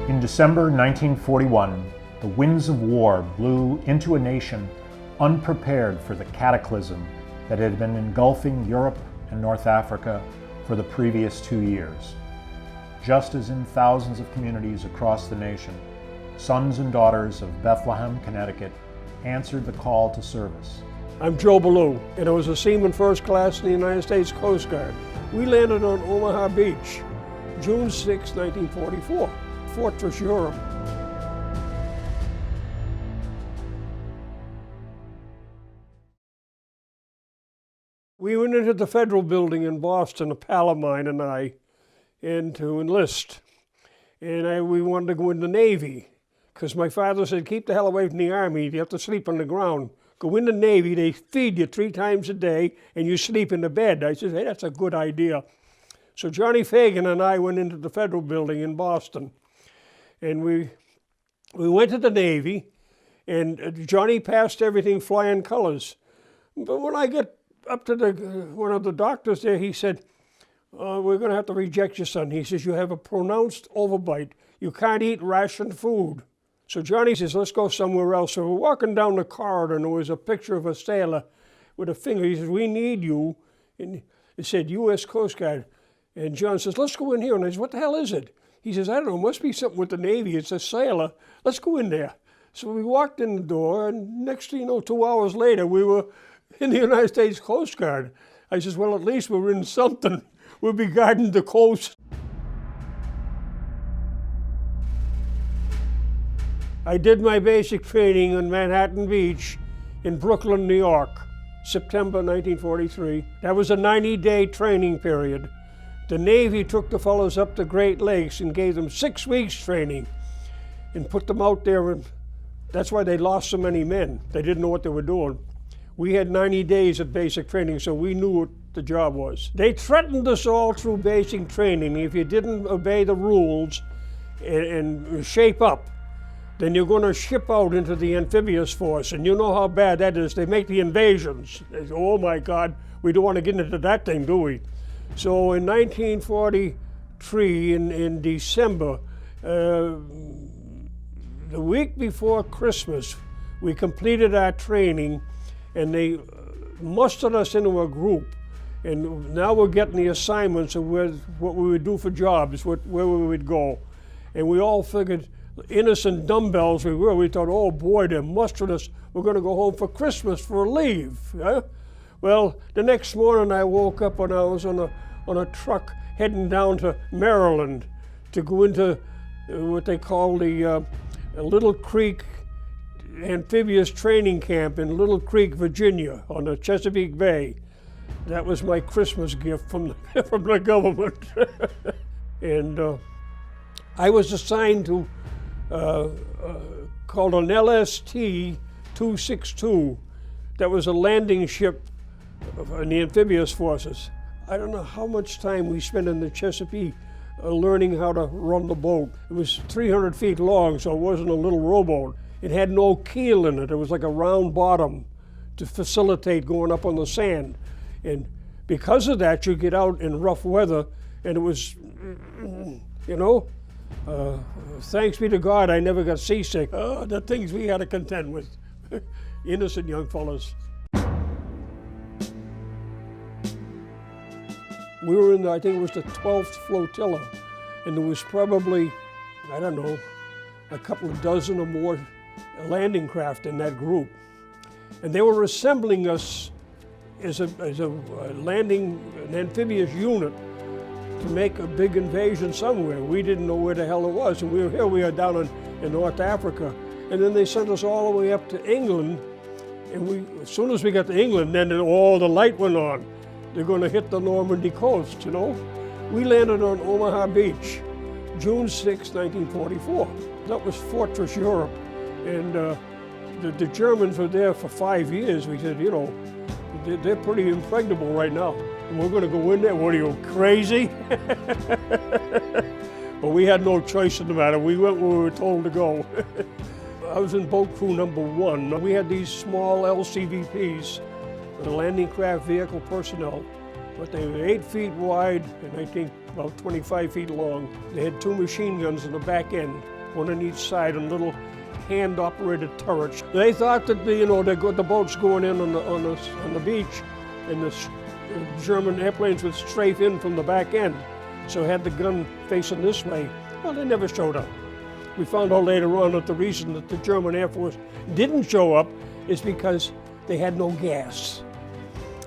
In December 1941, the winds of war blew into a nation unprepared for the cataclysm that had been engulfing Europe and North Africa for the previous 2 years. Just as in thousands of communities across the nation, sons and daughters of Bethlehem, Connecticut, answered the call to service. I'm Joe Ballou, and I was a seaman first class in the United States Coast Guard. We landed on Omaha Beach, June 6, 1944, Fortress Europe. We went into the federal building in Boston, a pal of mine and I, and to enlist. And we wanted to go in the Navy, because my father said, keep the hell away from the Army, you have to sleep on the ground. Go in the Navy, they feed you 3 times a day, and you sleep in the bed. I said, hey, that's a good idea. So Johnny Fagan and I went into the federal building in Boston. And we went to the Navy, and Johnny passed everything flying colors. But when I get up to one of the doctors there, he said, we're going to have to reject your son. He says, you have a pronounced overbite. You can't eat rationed food. So Johnny says, let's go somewhere else. So we're walking down the corridor, and there was a picture of a sailor with a finger. He says, we need you. And it said, U.S. Coast Guard. And John says, let's go in here. And I said, what the hell is it? He says, I don't know, it must be something with the Navy. It's a sailor. Let's go in there. So we walked in the door, and next thing you know, 2 hours later, we were in the United States Coast Guard. I says, well, at least we're in something. We'll be guarding the coast. I did my basic training on Manhattan Beach in Brooklyn, New York, September 1943. That was a 90-day training period. The Navy took the fellows up the Great Lakes and gave them 6 weeks training and put them out there. And that's why they lost so many men. They didn't know what they were doing. We had 90 days of basic training, so we knew what the job was. They threatened us all through basic training. If you didn't obey the rules and shape up, then you're going to ship out into the amphibious force. And you know how bad that is. They make the invasions. They say, oh my God, we don't want to get into that thing, do we? So in 1943, in December, the week before Christmas, we completed our training, and they mustered us into a group. And now we're getting the assignments of what we would do for jobs, where we would go. And we all figured, innocent dumbbells we were, we thought, oh boy, they're mustering us. We're going to go home for Christmas for a leave. Huh? Well, the next morning I woke up and I was on a truck heading down to Maryland to go into what they call the Little Creek Amphibious Training Camp in Little Creek, Virginia, on the Chesapeake Bay. That was my Christmas gift from the government. And I was assigned to called an LST-262. That was a landing ship in the amphibious forces. I don't know how much time we spent in the Chesapeake learning how to run the boat. It was 300 feet long, so it wasn't a little rowboat. It had no keel in it. It was like a round bottom to facilitate going up on the sand. And because of that, you get out in rough weather, and it was, you know, thanks be to God, I never got seasick. The things we had to contend with. Innocent young fellas. We were in, I think it was the 12th flotilla, and there was probably, I don't know, a couple of dozen or more landing craft in that group. And they were assembling us as an amphibious unit to make a big invasion somewhere. We didn't know where the hell it was, and we are down in North Africa. And then they sent us all the way up to England, and as soon as we got to England, then all the light went on. They're going to hit the Normandy coast, you know. We landed on Omaha Beach, June 6, 1944. That was Fortress Europe. And the Germans were there for 5 years. We said, you know, they're pretty impregnable right now. And we're going to go in there. What are you, crazy? But we had no choice in the matter. We went where we were told to go. I was in boat crew number 1. We had these small LCVPs, the landing craft vehicle personnel, but they were 8 feet wide and I think about 25 feet long. They had 2 machine guns in the back end. one on each side, and little hand-operated turrets. They thought that the boats going in on the beach, and the German airplanes would strafe in from the back end. So had the gun facing this way. Well, they never showed up. We found out later on that the reason that the German Air Force didn't show up is because they had no gas.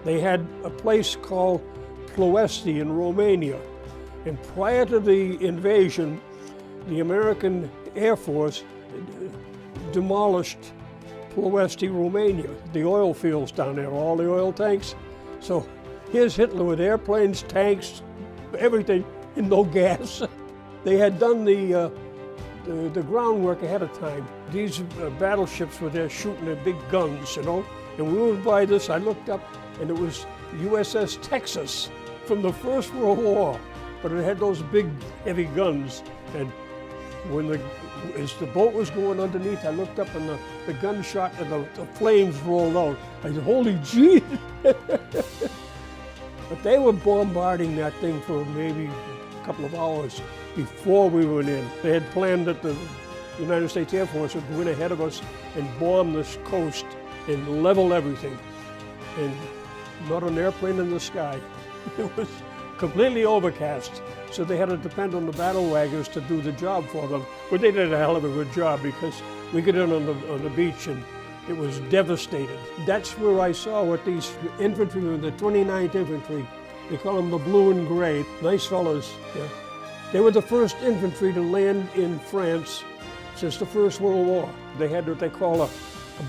They had a place called Ploesti in Romania. And prior to the invasion, the American Air Force demolished Ploesti, Romania, the oil fields down there, all the oil tanks. So here's Hitler with airplanes, tanks, everything, and no gas. They had done the groundwork ahead of time. These battleships were there shooting their big guns, you know. And we went by this, I looked up, and it was USS Texas from the First World War. But it had those big, heavy guns. And as the boat was going underneath, I looked up and the gun shot and the flames rolled out. I said, holy gee! But they were bombarding that thing for maybe a couple of hours before we went in. They had planned that the United States Air Force would go in ahead of us and bomb this coast and level everything. And not an airplane in the sky. It was completely overcast. So they had to depend on the battle wagons to do the job for them. But they did a hell of a good job because we got in on the beach and it was devastated. That's where I saw what these infantrymen, the 29th Infantry, they call them the blue and gray, nice fellas. Yeah. They were the first infantry to land in France since the First World War. They had what they call a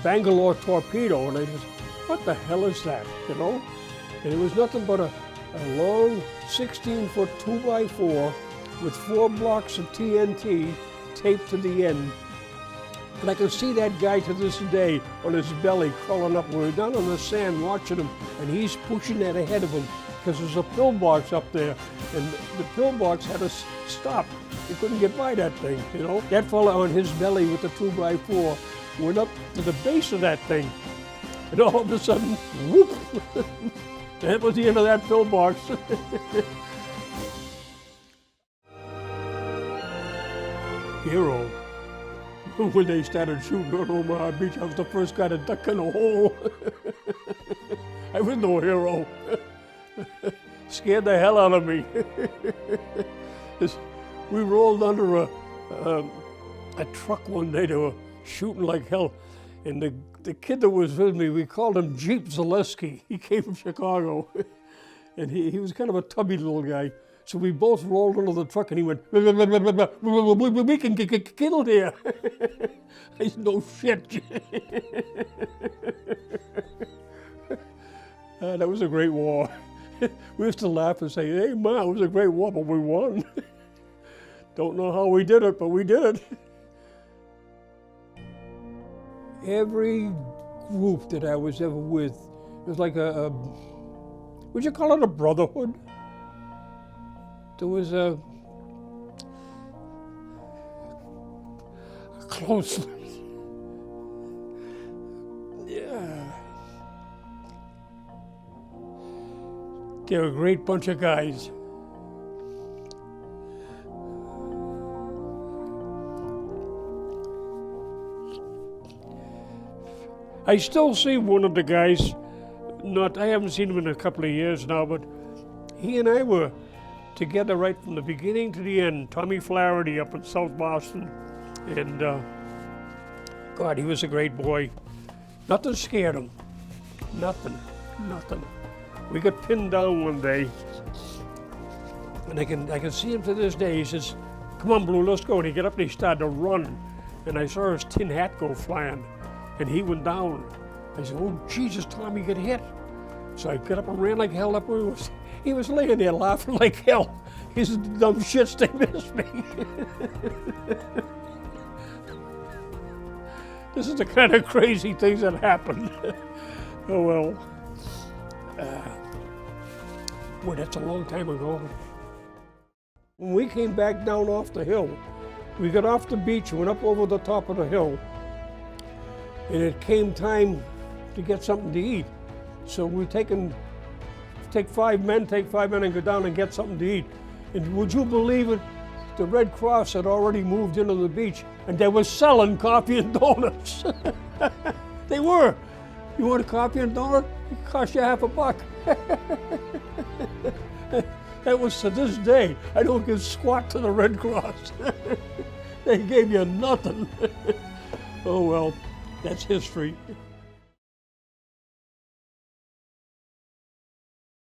Bangalore torpedo, and I just, what the hell is that, you know? And it was nothing but a long 16-foot 2x4 with 4 blocks of TNT taped to the end. And I can see that guy to this day on his belly crawling up. We're down on the sand watching him, and he's pushing that ahead of him because there's a pillbox up there, and the pillbox had to stop. He couldn't get by that thing, you know? That fellow on his belly with the 2x4 went up to the base of that thing, and all of a sudden, whoop! That was the end of that pillbox. Hero. When they started shooting on Omaha Beach, I was the first guy to duck in a hole. I was no hero. Scared the hell out of me. We rolled under a truck one day. They were shooting like hell. And the kid that was with me, we called him Jeep Zaleski. He came from Chicago. And he was kind of a tubby little guy. So we both rolled under the truck and he went, we can get killed here. I said, no shit. That was a great war. We used to laugh and say, hey, Ma, it was a great war, but we won. Don't know how we did it, but we did it. Every group that I was ever with, it was like would you call it a brotherhood? There was a close, yeah. They're a great bunch of guys. I still see one of the guys, I haven't seen him in a couple of years now, but he and I were together right from the beginning to the end. Tommy Flaherty up in South Boston. And God, he was a great boy. Nothing scared him. Nothing. We got pinned down one day, and I can see him to this day. He says, come on, Blue, let's go. And he got up and he started to run. And I saw his tin hat go flying, and he went down. I said, oh, Jesus, Tommy got hit. So I got up and ran like hell up where he was laying there laughing like hell. He said, dumb shits, they missed me. This is the kind of crazy things that happened. Oh, well. Boy, that's a long time ago. When we came back down off the hill, we got off the beach, went up over the top of the hill, and it came time to get something to eat. So we take 5 men and go down and get something to eat. And would you believe it? the Red Cross had already moved into the beach, and they were selling coffee and donuts. They were. You want a coffee and donut? It cost you $50. That was to this day. I don't give squat to the Red Cross. They gave you nothing. Oh well, that's history.